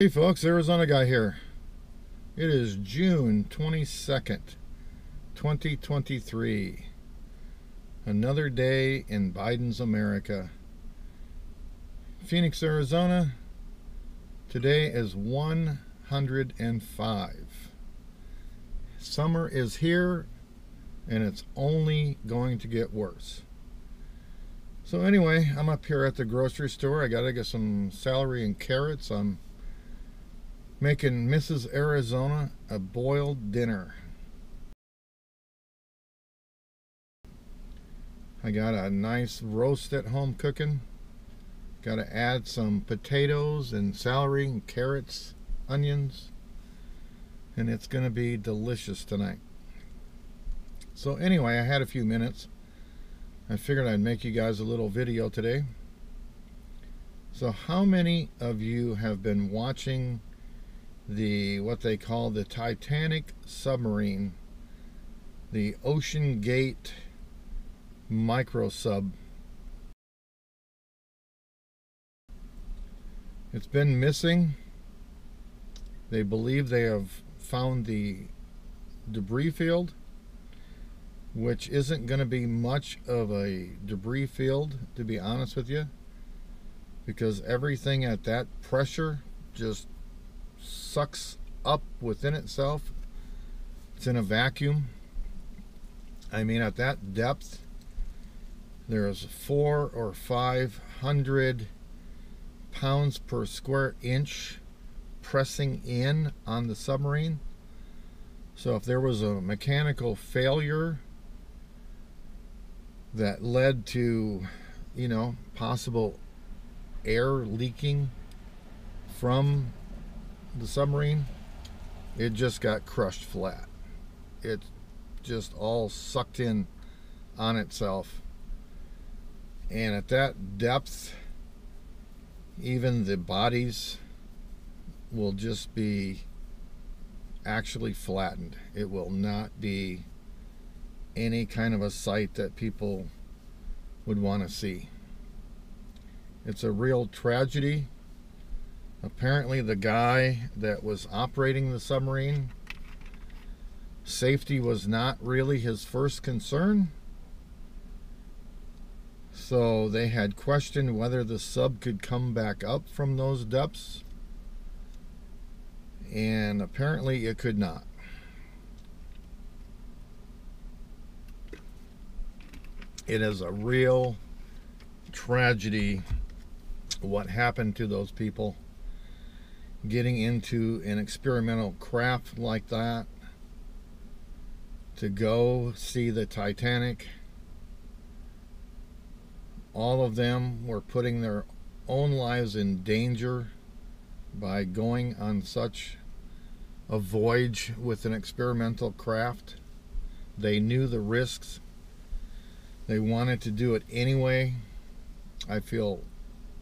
Hey folks, Arizona Guy here. It is June 22nd, 2023. Another day in Biden's America. Phoenix, Arizona. Today is 105. Summer is here and it's only going to get worse. So anyway, I'm up here at the grocery store. I gotta get some celery and carrots. I'm making Mrs. Arizona a boiled dinner. I got a nice roast at home cooking. Got to add some potatoes and celery and carrots, onions, and it's going to be delicious tonight. So anyway, I had a few minutes. I figured I'd make you guys a little video today. So how many of you have been watching what they call the Titanic submarine, the Ocean Gate micro sub? It's been missing. They believe they have found the debris field, which isn't going to be much of a debris field, to be honest with you, because everything at that pressure just sucks up within itself. It's in a vacuum. I mean, at that depth, there's 400 or 500 pounds per square inch pressing in on the submarine. So if there was a mechanical failure that led to, possible air leaking from the submarine, it just got crushed flat. It just all sucked in on itself. And at that depth, even the bodies will just be actually flattened. It will not be any kind of a sight that people would want to see. It's a real tragedy. Apparently the guy that was operating the submarine, safety was not really his first concern. So they had questioned whether the sub could come back up from those depths, and apparently it could not. It is a real tragedy what happened to those people getting into an experimental craft like that to go see the Titanic. All of them were putting their own lives in danger by going on such a voyage with an experimental craft. They knew the risks. They wanted to do it anyway. I feel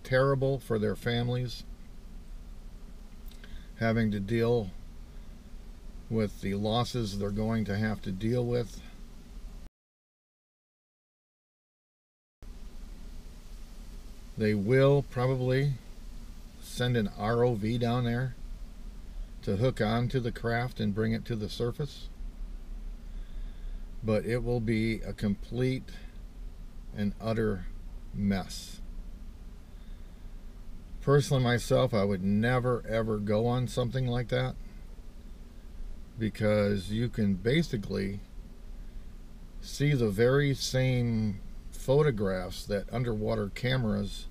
terrible for their families having to deal with the losses they're going to have to deal with. They will probably send an ROV down there to hook onto the craft and bring it to the surface. But it will be a complete and utter mess. Personally, myself, I would never ever go on something like that, because you can basically see the very same photographs that underwater cameras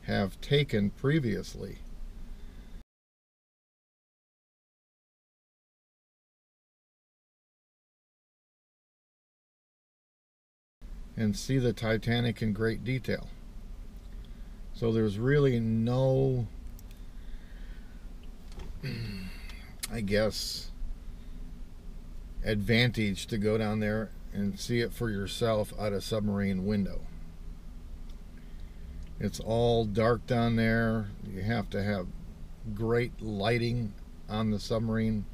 have taken previously. And see the Titanic in great detail. So there's really no, I guess, advantage to go down there and see it for yourself out a submarine window. It's all dark down there. You have to have great lighting on the submarine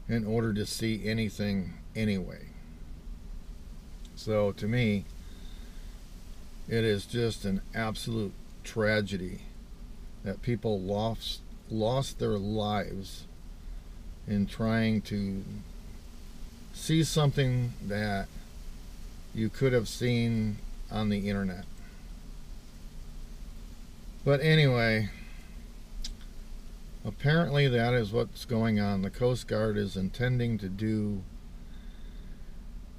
in order to see anything anyway. So to me, it is just an absolute tragedy that people lost their lives in trying to see something that you could have seen on the internet. But anyway, apparently that is what's going on. The Coast Guard is intending to do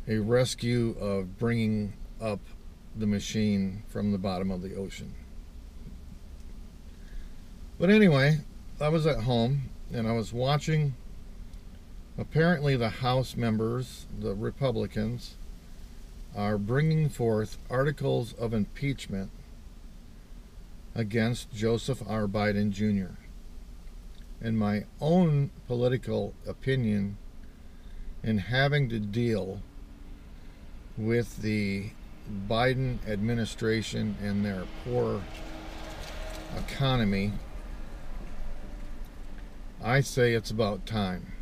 a rescue of bringing up the machine from the bottom of the ocean. But anyway, I was at home and I was watching. Apparently the House members, the Republicans, are bringing forth articles of impeachment against Joseph R. Biden Jr. And my own political opinion in having to deal with the Biden administration and their poor economy, I say it's about time.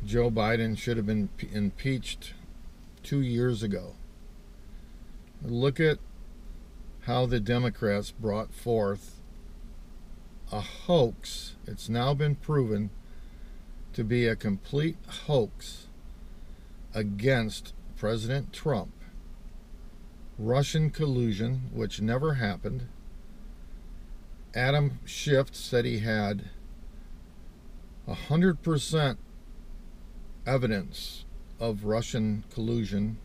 Joe Biden should have been impeached 2 years ago. Look at how the Democrats brought forth a hoax. It's now been proven to be a complete hoax against President Trump. Russian collusion, which never happened. Adam Schiff said he had 100% evidence of Russian collusion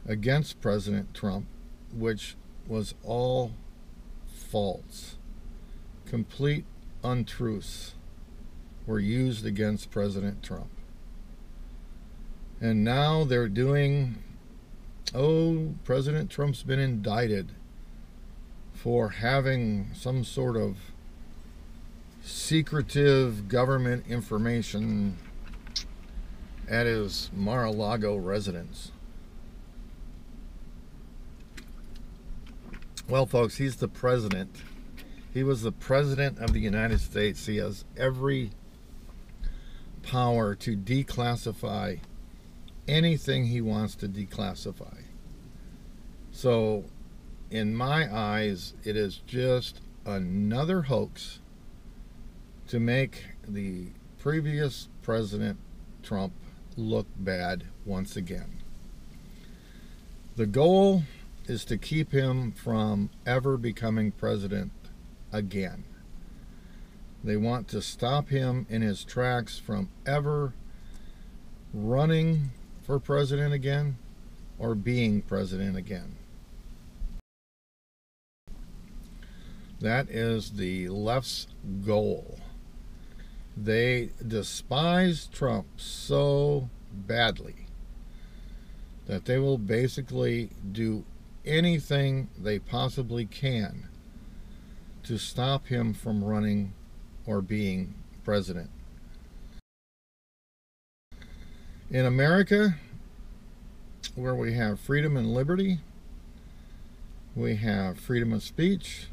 against President Trump, which was all false. Complete untruths were used against President Trump. And now they're doing, President Trump's been indicted for having some sort of secretive government information at his Mar-a-Lago residence. Well, folks, he's the president. He was the president of the United States. He has every power to declassify anything he wants to declassify. So, in my eyes, it is just another hoax to make the previous President Trump look bad once again. The goal is to keep him from ever becoming president again. They want to stop him in his tracks from ever running for president again or being president again. That is the left's goal. They despise Trump so badly that they will basically do anything they possibly can to stop him from running or being president. In America, where we have freedom and liberty, we have freedom of speech,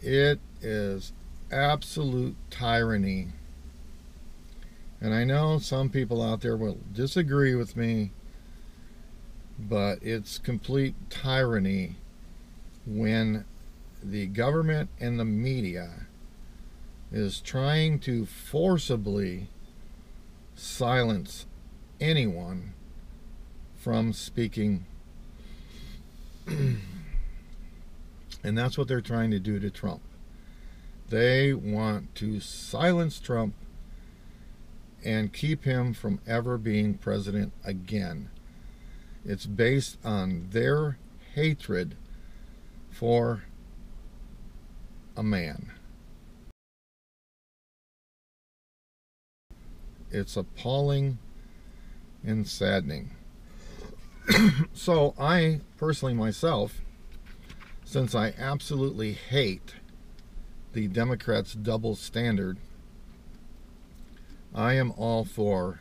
it is absolute tyranny. And I know some people out there will disagree with me, but it's complete tyranny when the government and the media is trying to forcibly silence anyone from speaking. And that's what they're trying to do to Trump. They want to silence Trump and keep him from ever being president again. It's based on their hatred for a man. It's appalling and saddening. So I personally myself, since I absolutely hate the Democrats' double standard, I am all for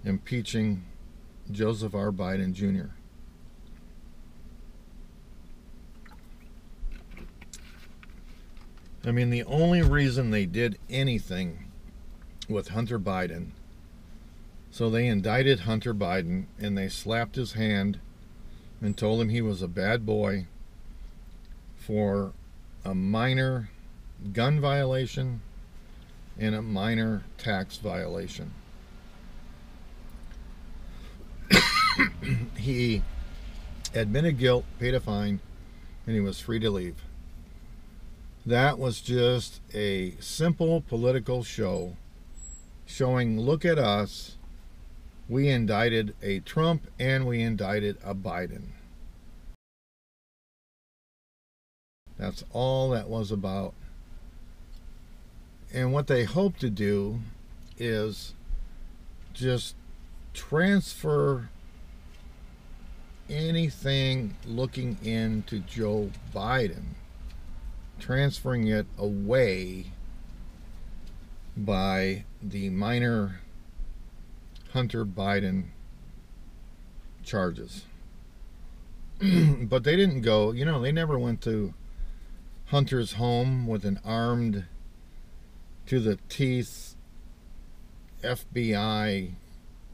impeaching Joseph R. Biden Jr. I mean, the only reason they did anything with Hunter Biden, so they indicted Hunter Biden and they slapped his hand and told him he was a bad boy for a minor gun violation and a minor tax violation. He admitted guilt, paid a fine, and he was free to leave. That was just a simple political show showing, look at us, we indicted a Trump and we indicted a Biden. That's all that was about. And what they hope to do is just transfer anything looking into Joe Biden, transferring it away by the minor Hunter Biden charges. But they didn't go, they never went to Hunter's home with an armed to the teeth FBI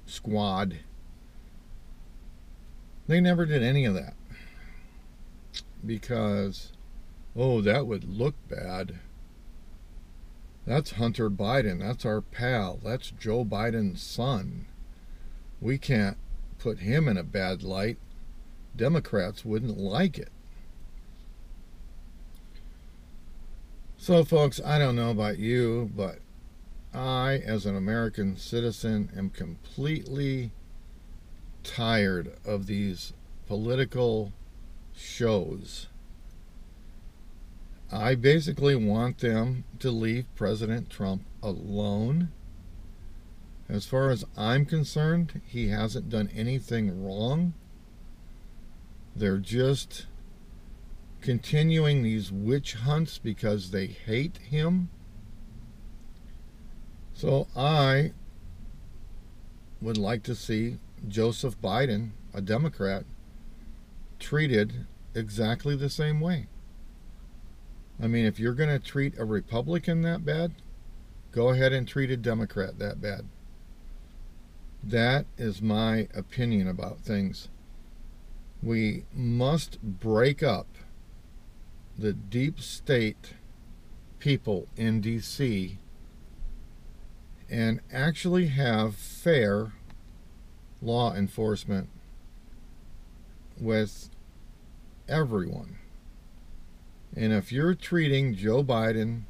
squad. They never did any of that because, that would look bad. That's Hunter Biden. That's our pal. That's Joe Biden's son. We can't put him in a bad light. Democrats wouldn't like it. So, folks, I don't know about you, but I, as an American citizen, am completely tired of these political shows. I basically want them to leave President Trump alone. As far as I'm concerned, he hasn't done anything wrong. They're just continuing these witch hunts because they hate him. So I would like to see Joseph Biden, a Democrat, treated exactly the same way. I mean, if you're going to treat a Republican that bad, go ahead and treat a Democrat that bad. That is my opinion about things. We must break up the deep state people in D.C. and actually have fair law enforcement with everyone. And if you're treating Joe Biden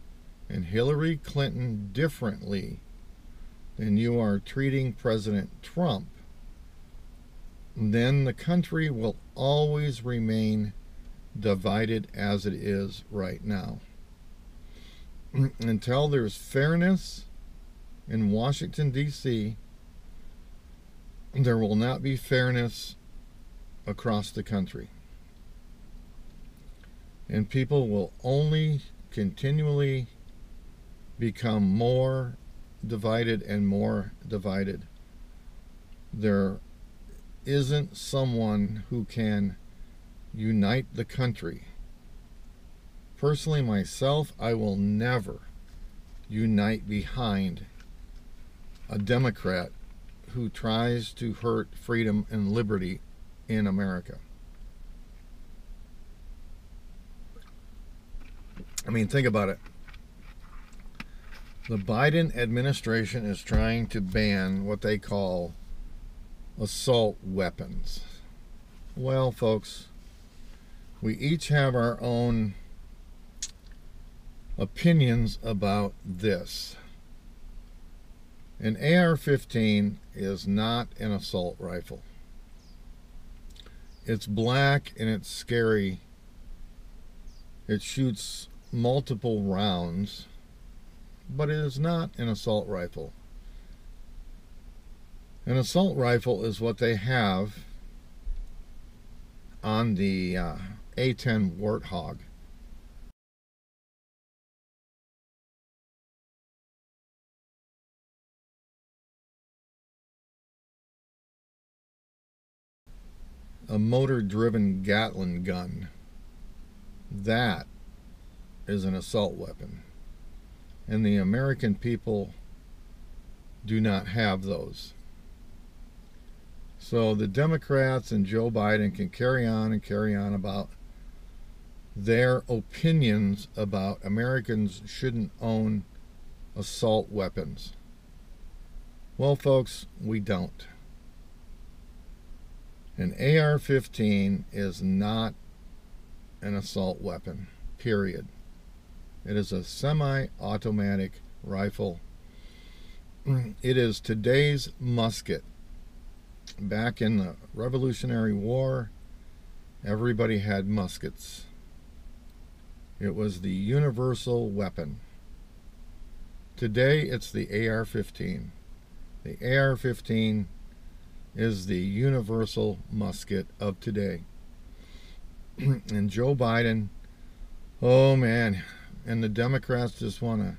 and Hillary Clinton differently than you are treating President Trump, then the country will always remain divided as it is right now. Until there's fairness in Washington, D.C., there will not be fairness across the country. And people will only continually become more divided and more divided. There isn't someone who can unite the country. Personally, myself, I will never unite behind a Democrat who tries to hurt freedom and liberty in America. I mean, think about it. The Biden administration is trying to ban what they call assault weapons. Well, folks, we each have our own opinions about this. An AR-15 is not an assault rifle. It's black and it's scary. It shoots multiple rounds, but it is not an assault rifle. An assault rifle is what they have on the A-10 Warthog. A motor-driven Gatling gun. That is an assault weapon. And the American people do not have those. So the Democrats and Joe Biden can carry on and carry on about their opinions about Americans shouldn't own assault weapons. Well, folks, we don't. An AR-15 is not an assault weapon, period. It is a semi-automatic rifle. It is today's musket. Back in the Revolutionary War, everybody had muskets. It was the universal weapon. Today, it's the AR-15. The AR-15 is the universal musket of today. And Joe Biden, oh man, and the Democrats just want to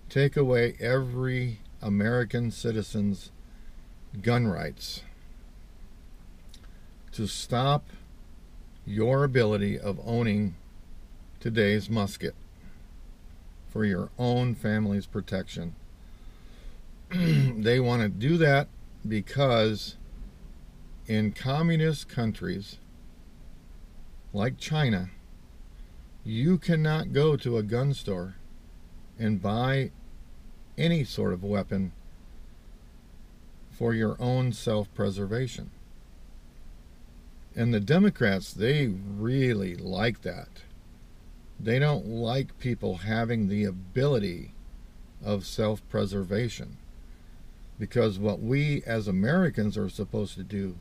take away every American citizen's gun rights to stop your ability of owning today's musket for your own family's protection. They want to do that because in communist countries like China, you cannot go to a gun store and buy any sort of weapon for your own self-preservation. And the Democrats, they really like that. They don't like people having the ability of self-preservation, because what we as Americans are supposed to do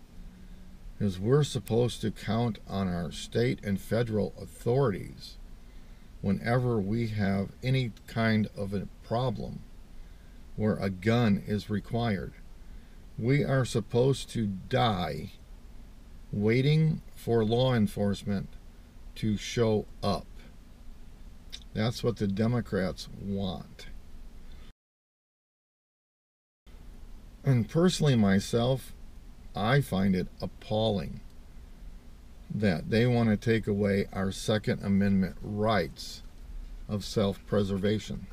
is we're supposed to count on our state and federal authorities whenever we have any kind of a problem where a gun is required. We are supposed to die waiting for law enforcement to show up. That's what the Democrats want. And personally myself, I find it appalling that they want to take away our Second Amendment rights of self-preservation.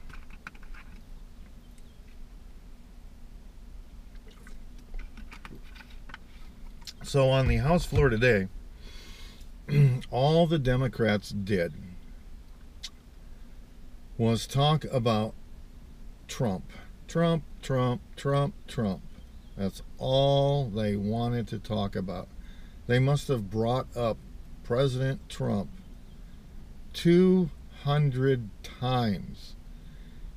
So on the House floor today, all the Democrats did was talk about Trump. Trump, Trump, Trump, Trump. That's all they wanted to talk about. They must have brought up President Trump 200 times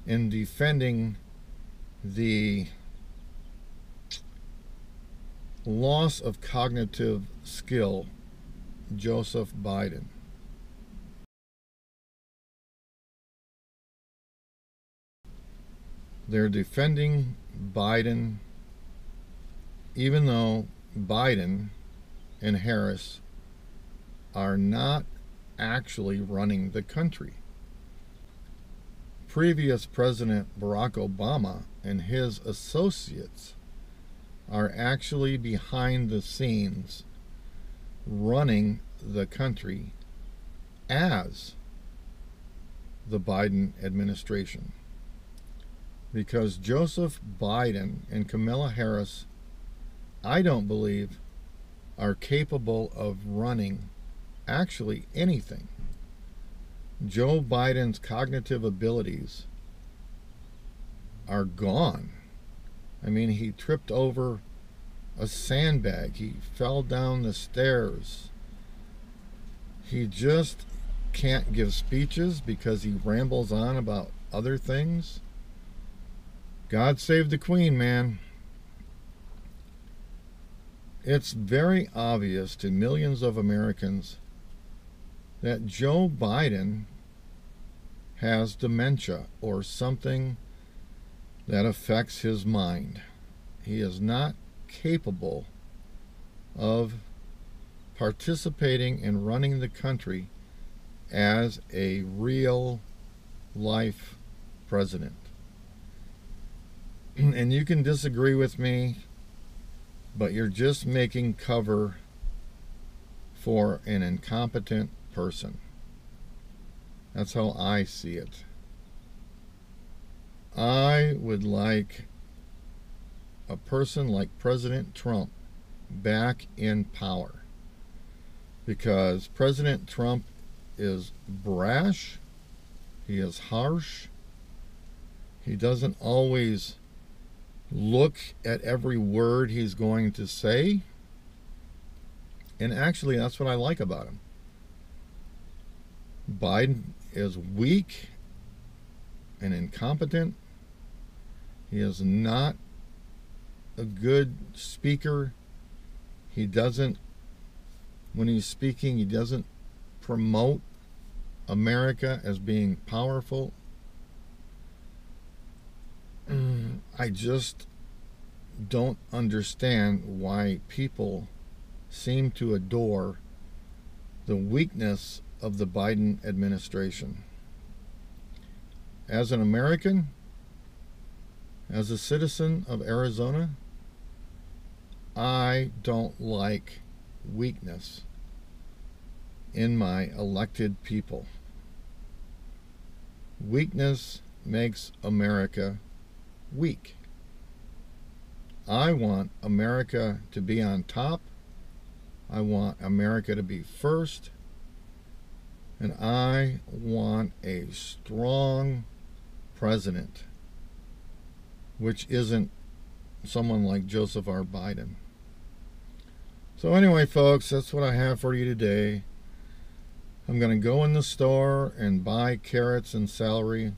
in defending the loss of cognitive skill, Joseph Biden. They're defending Biden, even though Biden and Harris are not actually running the country. Previous President Barack Obama and his associates are actually behind the scenes running the country as the Biden administration. Because Joseph Biden and Kamala Harris, I don't believe, are capable of running actually anything. Joe Biden's cognitive abilities are gone. I mean, he tripped over a sandbag. He fell down the stairs. He just can't give speeches because he rambles on about other things. God save the Queen, man. It's very obvious to millions of Americans that Joe Biden has dementia or something that affects his mind. He is not capable of participating in running the country as a real life president. And you can disagree with me, but you're just making cover for an incompetent person. That's how I see it. I would like a person like President Trump back in power, because President Trump is brash. He is harsh. He doesn't always look at every word he's going to say. And actually, that's what I like about him. Biden is weak and incompetent. He is not a good speaker. He doesn't, when he's speaking, he doesn't promote America as being powerful. I just don't understand why people seem to adore the weakness of the Biden administration. As an American, as a citizen of Arizona, I don't like weakness in my elected people. Weakness makes America weak. I want America to be on top. I want America to be first. And I want a strong president, which isn't someone like Joseph R. Biden. So anyway, folks, that's what I have for you today. I'm going to go in the store and buy carrots and celery.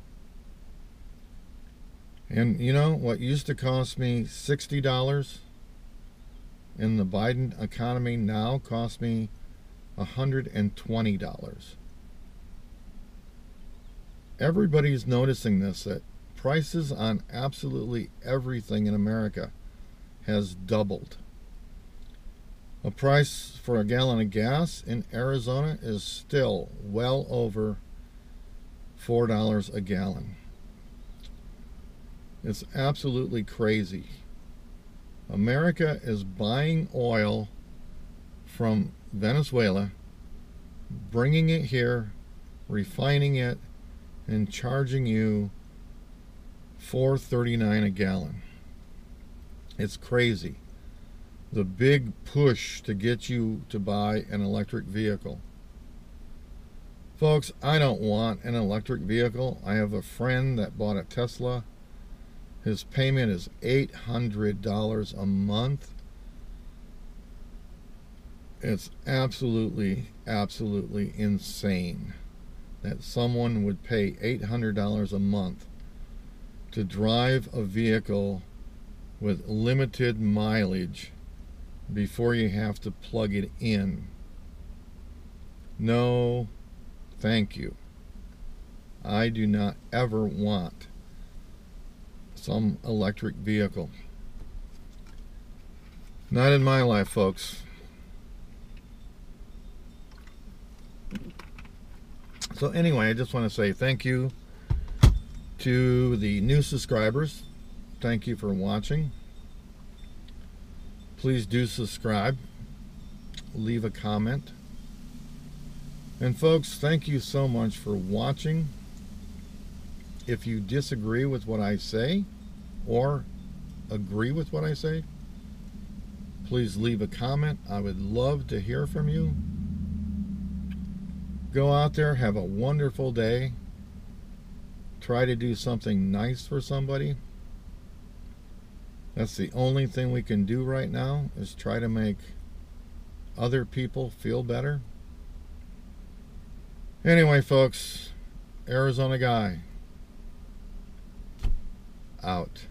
And you know, what used to cost me $60 in the Biden economy now costs me $120. Everybody's noticing this, that prices on absolutely everything in America has doubled. A price for a gallon of gas in Arizona is still well over $4 a gallon. It's absolutely crazy. America is buying oil from Venezuela, bringing it here, refining it, and charging you $4.39 a gallon. It's crazy. The big push to get you to buy an electric vehicle. Folks, I don't want an electric vehicle. I have a friend that bought a Tesla. His payment is $800 a month. It's absolutely, absolutely insane that someone would pay $800 a month to drive a vehicle with limited mileage before you have to plug it in. No, thank you. I do not ever want some electric vehicle. Not in my life, folks. So anyway, I just want to say thank you to the new subscribers. Thank you for watching. Please do subscribe. Leave a comment. And folks, thank you so much for watching. If you disagree with what I say or agree with what I say, please leave a comment. I would love to hear from you. Go out there, have a wonderful day. Try to do something nice for somebody. That's the only thing we can do right now, is try to make other people feel better. Anyway, folks, Arizona Guy out.